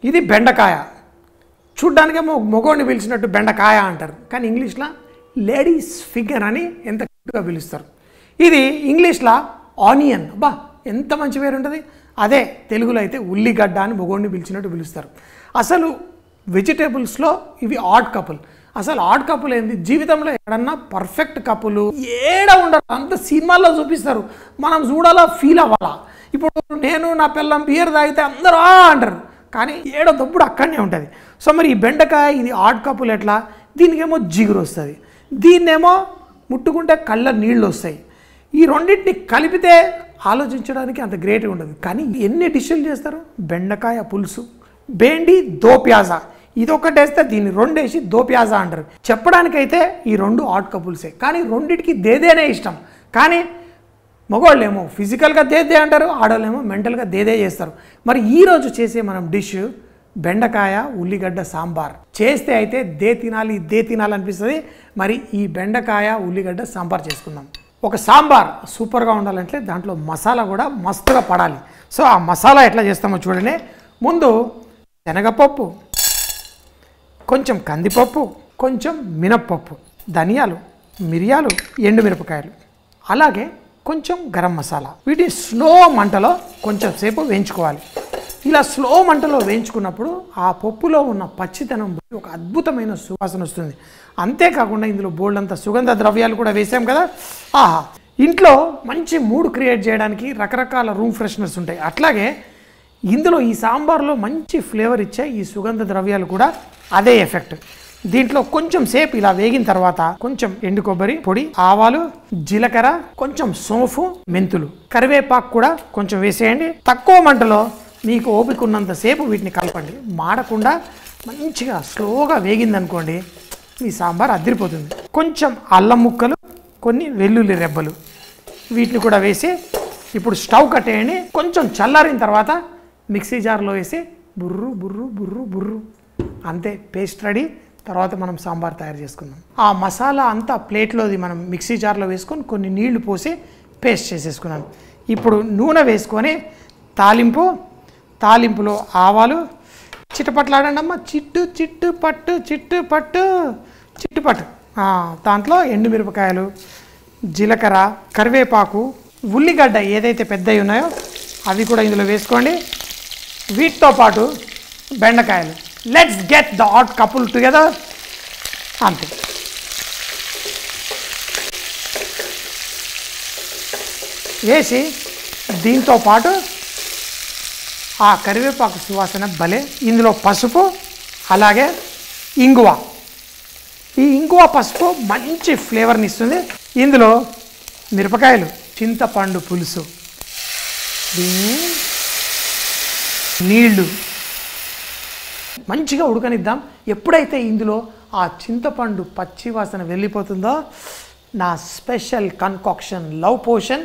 ఇది బెండకాయ. చూడ్డానికేమో మగోడిని పిలిచినట్టు బెండకాయ అంటారు, కానీ ఇంగ్లీష్లో లేడీస్ ఫింగర్ అని ఎంత క్యూట్గా పిలుస్తారు. ఇది ఇంగ్లీష్లో ఆనియన్. అబ్బా ఎంత మంచి పేరు ఉంటుంది. అదే తెలుగులో అయితే ఉల్లిగడ్డ అని మగోడిని పిలిచినట్టు పిలుస్తారు. అసలు వెజిటేబుల్స్లో ఇవి ఆడ్ కపుల్. అసలు ఆడ్ కపుల్ ఏంది, జీవితంలో ఎక్కడన్నా పర్ఫెక్ట్ కపుల్ ఏడ ఉండరు. అంత సినిమాల్లో చూపిస్తారు, మనం చూడాలా, ఫీల్ అవ్వాలా. ఇప్పుడు నేను నా పిల్లం బియర్ తాగితే అందరూ అంటారు, కానీ ఏడో తప్పుడు అక్కడనే ఉంటుంది. సో మరి ఈ బెండకాయ ఇది ఆడ్ కపుల్ ఎట్లా, దీనికేమో జిగురు వస్తుంది, దీన్నేమో ముట్టుకుంటే కళ్ళ నీళ్ళు వస్తాయి. ఈ రెండింటిని కలిపితే ఆలోచించడానికి అంత గ్రేట్గా ఉండదు. కానీ ఎన్ని డిష్లు చేస్తారు. బెండకాయ పులుసు, బేండి దో ప్యాజా, ఇదొకటి వేస్తే దీన్ని రెండేసి దో ప్యాజా అంటారు. చెప్పడానికైతే ఈ రెండు ఆడ్ కపుల్సే, కానీ రెండింటికి దేదేనే ఇష్టం. కానీ మగవాళ్ళేమో ఫిజికల్గా దేదే అంటారు, ఆడవాళ్ళేమో మెంటల్గా దేదే చేస్తారు. మరి ఈరోజు చేసే మనం డిష్ బెండకాయ ఉల్లిగడ్డ సాంబార్. చేస్తే అయితే దే తినాలి అనిపిస్తుంది. మరి ఈ బెండకాయ ఉల్లిగడ్డ సాంబార్ చేసుకుందాం. ఒక సాంబార్ సూపర్గా ఉండాలంటే దాంట్లో మసాలా కూడా మస్తుగా పడాలి. సో ఆ మసాలా ఎట్లా చేస్తామో చూడండి. ముందు శనగపప్పు, కొంచెం కందిపప్పు, కొంచెం మినప్పప్పు, ధనియాలు, మిరియాలు, ఎండుమిరపకాయలు, అలాగే కొంచెం గరం మసాలా. వీటిని స్లో మంటలో కొంచెం సేపు వేయించుకోవాలి. ఇలా స్లో మంటలో వేయించుకున్నప్పుడు ఆ పప్పులో ఉన్న పచ్చితనం ఒక అద్భుతమైన సువాసన వస్తుంది. అంతేకాకుండా ఇందులో బోల్డంత సుగంధ ద్రవ్యాలు కూడా వేసాం కదా. ఆహా, ఇంట్లో మంచి మూడ్ క్రియేట్ చేయడానికి రకరకాల రూమ్ ఫ్రెషనర్స్ ఉంటాయి. అట్లాగే ఇందులో ఈ సాంబార్లో మంచి ఫ్లేవర్ ఇచ్చే ఈ సుగంధ ద్రవ్యాలు కూడా అదే ఎఫెక్ట్. దీంట్లో కొంచెం సేపు ఇలా వేగిన తర్వాత కొంచెం ఎండు కొబ్బరి పొడి, ఆవాలు, జీలకర్ర, కొంచెం సోంపు, మెంతులు, కరివేపాకు కూడా కొంచెం వేసేయండి. తక్కువ మంటలో మీకు ఓపిక ఉన్నంత సేపు వీటిని కలపండి. మాడకుండా మంచిగా స్లోగా వేగిందనుకోండి, మీ సాంబార్ అదిరిపోతుంది. కొంచెం అల్లం ముక్కలు, కొన్ని వెల్లుల్లి రెబ్బలు, వీటిని కూడా వేసి ఇప్పుడు స్టవ్ కట్టేయండి. కొంచెం చల్లారిన తర్వాత మిక్సీ జార్లో వేసి బుర్రు బుర్రు బుర్రు బుర్రు, అంతే, పేస్ట్ రెడీ. తర్వాత మనం సాంబార్ తయారు చేసుకుందాం. ఆ మసాలా అంతా ప్లేట్లోది మనం మిక్సీ జార్లో వేసుకొని కొన్ని నీళ్లు పోసి పేస్ట్ చేసేసుకున్నాను. ఇప్పుడు నూనె వేసుకొని తాలింపులో ఆవాలు చిట్టపట్లాడండి అమ్మ, చిట్టుపట్టు. దాంట్లో ఎండుమిరపకాయలు, జీలకర్ర, కరివేపాకు, ఉల్లిగడ్డ ఏదైతే పెద్దవి ఉన్నాయో అవి కూడా ఇందులో వేసుకోండి. వీటితో పాటు బెండకాయలు. Let's get the odd couple together. అంతే. వేసి దీంతో పాటు ఆ కరివేపాకు సువాసన భలే. ఇందులో పసుపు, అలాగే ఇంగువ. ఈ ఇంగువ పసుపు మంచి ఫ్లేవర్ని ఇస్తుంది. ఇందులో మిరపకాయలు, చింతపండు పులుసు, నీళ్లు మంచిగా ఉడకనిద్దాం. ఎప్పుడైతే ఇందులో ఆ చింతపండు పచ్చి వాసన వెళ్ళిపోతుందో నా స్పెషల్ కన్కాక్షన్ లవ్ పోషన్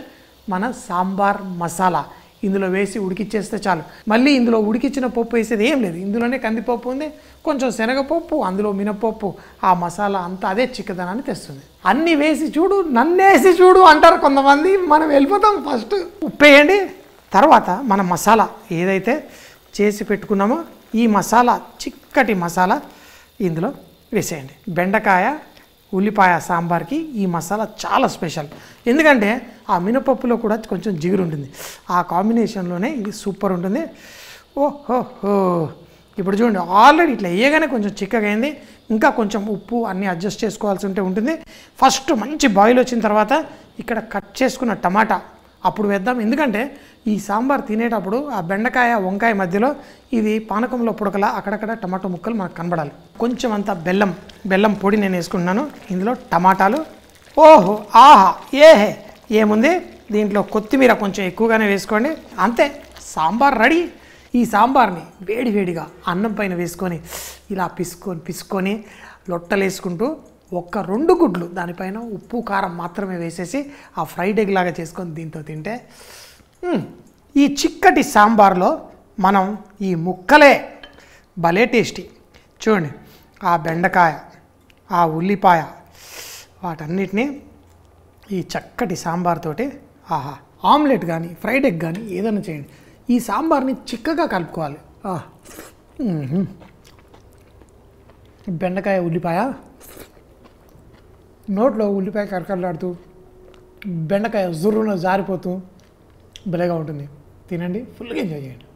మన సాంబార్ మసాలా ఇందులో వేసి ఉడికిచ్చేస్తే చాలు. మళ్ళీ ఇందులో ఉడికిచ్చిన పప్పు వేసేది ఏం లేదు. ఇందులోనే కందిపప్పు ఉంది, కొంచెం శనగపప్పు, అందులో మినపప్పు. ఆ మసాలా అంతా అదే చిక్కదనాన్ని తెస్తుంది. అన్నీ వేసి చూడు, నన్నేసి చూడు అంటారు కొంతమంది. మనం వెళ్ళిపోతాం. ఫస్ట్ ఉప్పు వేయండి, తర్వాత మన మసాలా ఏదైతే చేసి పెట్టుకున్నామో ఈ మసాలా, చిక్కటి మసాలా ఇందులో వేసేయండి. బెండకాయ ఉల్లిపాయ సాంబార్కి ఈ మసాలా చాలా స్పెషల్. ఎందుకంటే ఆ మినపప్పులో కూడా కొంచెం జిగురు ఉంటుంది. ఆ కాంబినేషన్లోనే ఇది సూపర్ ఉంటుంది. ఓహో, ఇప్పుడు చూడండి, ఆల్రెడీ ఇట్లా వేయగానే కొంచెం చిక్కగా అయింది. ఇంకా కొంచెం ఉప్పు అన్నీ అడ్జస్ట్ చేసుకోవాల్సి ఉంటుంది. ఫస్ట్ మంచి బాయిల్ వచ్చిన తర్వాత ఇక్కడ కట్ చేసుకున్న టమాటా అప్పుడు వేద్దాం. ఎందుకంటే ఈ సాంబార్ తినేటప్పుడు ఆ బెండకాయ వంకాయ మధ్యలో ఇది పానకంలో పుడకలా అక్కడక్కడ టమాటో ముక్కలు మనకు కనబడాలి. కొంచెం అంత బెల్లం పొడి నేను వేసుకుంటున్నాను. ఇందులో టమాటాలు. ఓహో, ఆహా, ఏముంది, దీంట్లో కొత్తిమీర కొంచెం ఎక్కువగానే వేసుకోండి. అంతే, సాంబార్ రెడీ. ఈ సాంబార్ని వేడిగా అన్నం పైన వేసుకొని ఇలా పిసుకొని లొట్టలు వేసుకుంటూ 1-2 గుడ్లు దానిపైన ఉప్పు కారం మాత్రమే వేసేసి ఆ ఫ్రైడ్ ఎగ్ లాగా చేసుకొని దీంతో తింటే ఈ చిక్కటి సాంబార్లో మనం ఈ ముక్కలే భలే టేస్టీ. చూడండి, ఆ బెండకాయ, ఆ ఉల్లిపాయ, వాటన్నిటినీ ఈ చక్కటి సాంబార్ తోటి ఆహా, ఆమ్లెట్ కానీ ఫ్రైడ్ ఎగ్ కానీ ఏదైనా చేయండి. ఈ సాంబార్ని చిక్కగా కలుపుకోవాలి. బెండకాయ ఉల్లిపాయ నోట్లో ఉల్లిపాయ కరకరలాడుతూ బెండకాయ జుర్రున జారిపోతూ భలేగా ఉంటుంది. తినండి, ఫుల్గా ఎంజాయ్ చేయండి.